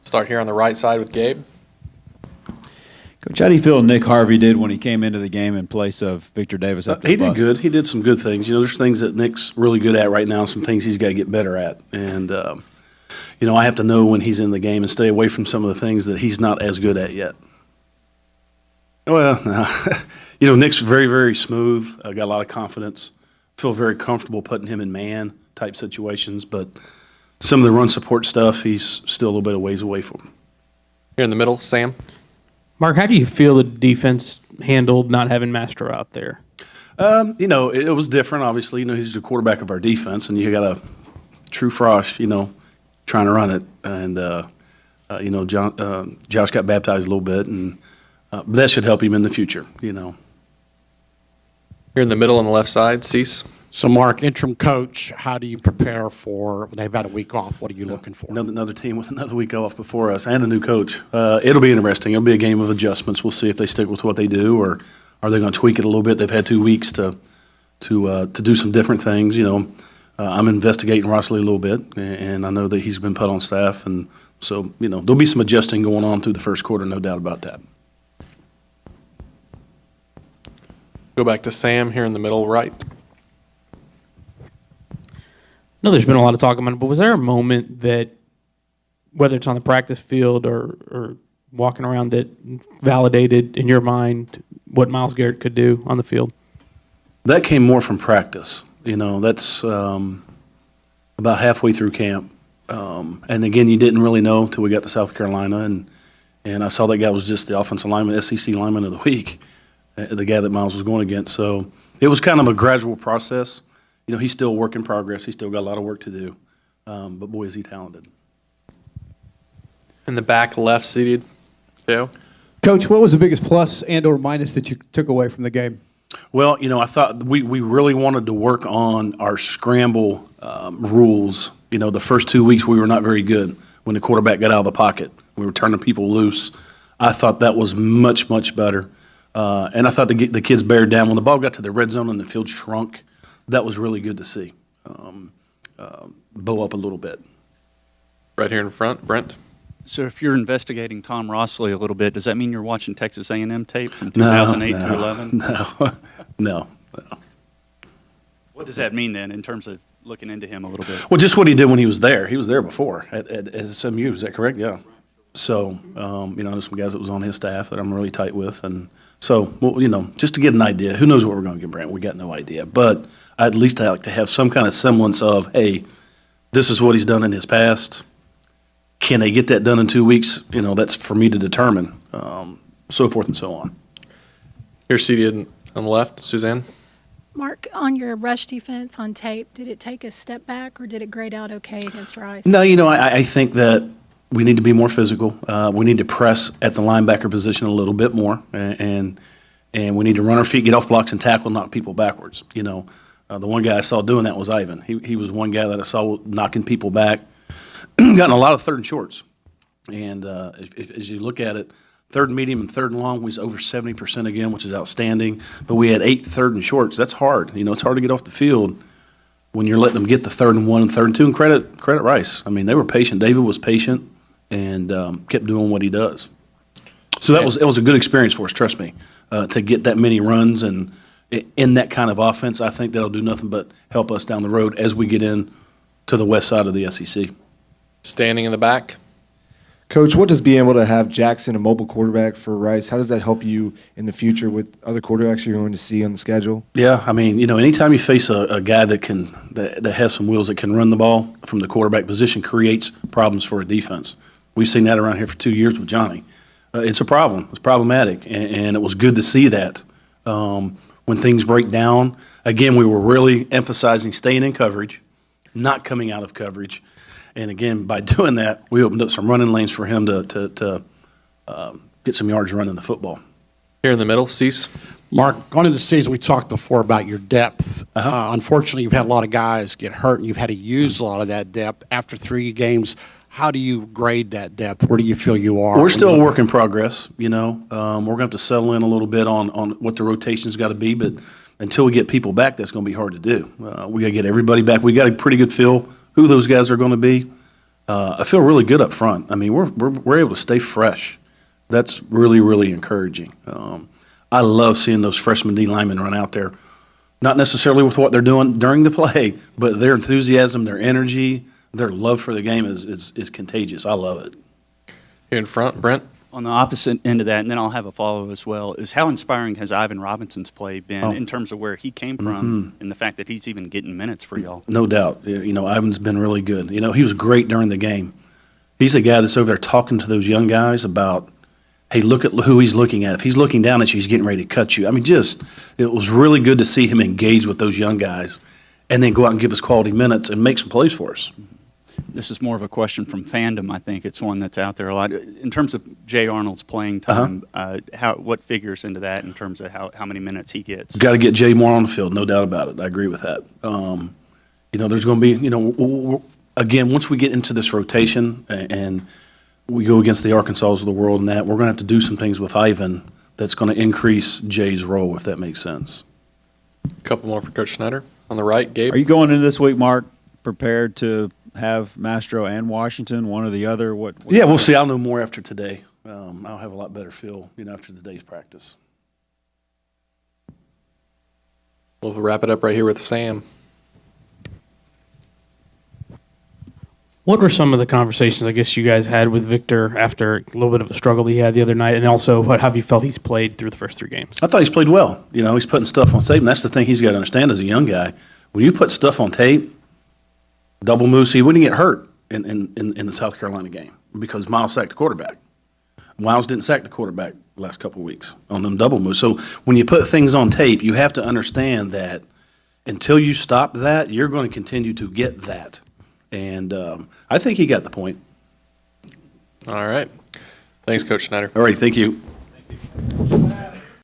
Start here on the right side with Gabe. Coach, how do you feel Nick Harvey did when he came into the game in place of Victor Davis? He did good. He did some good things. There's things that Nick's really good at right now, some things he's got to get better at. And, I have to know when he's in the game and stay away from some of the things that he's not as good at yet. Well, Nick's very, very smooth. Got a lot of confidence. Feel very comfortable putting him in man-type situations. But some of the run support stuff, he's still a little bit of ways away from. Here in the middle, Sam. Mark, how do you feel the defense handled not having Mastro out there? It was different, obviously. He's the quarterback of our defense, and you got a true frosh, trying to run it. And, Josh got baptized a little bit, and but that should help him in the future, Here in the middle on the left side, Cease. So, Mark, interim coach, how do you prepare for, they've had a week off, what are you looking for? Another team with another week off before us and a new coach. It'll be interesting. It'll be a game of adjustments. We'll see if they stick with what they do or are they going to tweak it a little bit. They've had 2 weeks to do some different things. I'm investigating Rossley a little bit, and I know that he's been put on staff. And so, there'll be some adjusting going on through the first quarter, no doubt about that. Go back to Sam here in the middle right. I know there's been a lot of talk about it, but was there a moment that, whether it's on the practice field or walking around, that validated in your mind what Myles Garrett could do on the field? That came more from practice. That's about halfway through camp. And again, you didn't really know until we got to South Carolina, and I saw that guy was just the offensive lineman, SEC lineman of the week, the guy that Myles was going against. So it was kind of a gradual process. He's still a work in progress. He's still got a lot of work to do. But boy, is he talented. In the back left seated, Theo. Coach, what was the biggest plus and or minus that you took away from the game? Well, I thought we really wanted to work on our scramble rules. The first 2 weeks we were not very good when the quarterback got out of the pocket. We were turning people loose. I thought that was much, much better. And I thought the kids bared down. When the ball got to the red zone and the field shrunk, that was really good to see. Blow up a little bit. Right here in front, Brent. So if you're investigating Tom Rossley a little bit, does that mean you're watching Texas A&M tape from 2008 to 11? No. What does that mean then in terms of looking into him a little bit? Well, just what he did when he was there. He was there before at SMU. Is that correct? Yeah. So, there's some guys that was on his staff that I'm really tight with. And so, just to get an idea, who knows what we're going to get, Brent? We got no idea. But I'd at least like to have some kind of semblance of, hey, this is what he's done in his past. Can they get that done in 2 weeks? That's for me to determine, so forth and so on. Here seated on the left, Suzanne. Mark, on your rush defense on tape, did it take a step back or did it grade out okay against Rice? No, I think that we need to be more physical. We need to press at the linebacker position a little bit more, and we need to run our feet, get off blocks, and tackle, knock people backwards. The one guy I saw doing that was Ivan. He was one guy that I saw knocking people back, gotten a lot of third and shorts. And as you look at it, third and medium and third and long, we was over 70% again, which is outstanding. But we had 8 third and shorts. That's hard. It's hard to get off the field when you're letting them get the 3rd and 1 and 3rd and 2. And credit Rice. I mean, they were patient. David was patient and kept doing what he does. So it was a good experience for us, trust me, to get that many runs. And in that kind of offense, I think that'll do nothing but help us down the road as we get in to the west side of the SEC. Standing in the back. Coach, what does being able to have Jackson, a mobile quarterback for Rice, how does that help you in the future with other quarterbacks you're going to see on the schedule? Yeah, I mean, anytime you face a guy that has some wheels that can run the ball from the quarterback position, creates problems for a defense. We've seen that around here for 2 years with Johnny. It's a problem. It's problematic, and it was good to see that. When things break down, again, we were really emphasizing staying in coverage, not coming out of coverage. And again, by doing that, we opened up some running lanes for him to get some yards running the football. Here in the middle, Cease. Mark, going into the season, we talked before about your depth. Unfortunately, you've had a lot of guys get hurt, and you've had to use a lot of that depth. After 3 games, how do you grade that depth? Where do you feel you are? We're still a work in progress, We're going to have to settle in a little bit on what the rotation's got to be, but until we get people back, that's going to be hard to do. We got to get everybody back. We got a pretty good feel who those guys are going to be. I feel really good up front. I mean, we're able to stay fresh. That's really, really encouraging. I love seeing those freshman D linemen run out there, not necessarily with what they're doing during the play, but their enthusiasm, their energy, their love for the game is contagious. I love it. Here in front, Brent. On the opposite end of that, and then I'll have a follow as well, is how inspiring has Ivan Robinson's play been Oh. in terms of where he came from and the fact that he's even getting minutes for y'all? No doubt. You know, Ivan's been really good. You know, he was great during the game. He's a guy that's over there talking to those young guys about, hey, look at who he's looking at. If he's looking down at you, he's getting ready to cut you. I mean, it was really good to see him engage with those young guys and then go out and give us quality minutes and make some plays for us. This is more of a question from fandom. I think it's one that's out there a lot. In terms of Jay Arnold's playing time, what figures into that in terms of how many minutes he gets? Got to get Jay more on the field, no doubt about it. I agree with that. You know, there's going to be, you know, again, once we get into this rotation and we go against the Arkansas of the world and that, we're going to have to do some things with Ivan that's going to increase Jay's role, if that makes sense. A couple more for Coach Snyder. On the right, Gabe. Are you going into this week, Mark, prepared to have Mastro and Washington, one or the other? What Yeah, we'll see. I'll know more after today. I'll have a lot better feel, you know, after today's practice. We'll wrap it up right here with Sam. What were some of the conversations I guess you guys had with Victor after a little bit of a struggle he had the other night, and also what have you felt he's played through the first 3 games? I thought he's played well. You know, he's putting stuff on tape, and that's the thing he's got to understand as a young guy. When you put stuff on tape, double moves, he wouldn't get hurt in the South Carolina game because Miles sacked the quarterback. Miles didn't sack the quarterback the last couple of weeks on them double moves. So when you put things on tape, you have to understand that until you stop that, you're going to continue to get that. And I think he got the point. All right. Thanks, Coach Snyder. All right, thank you.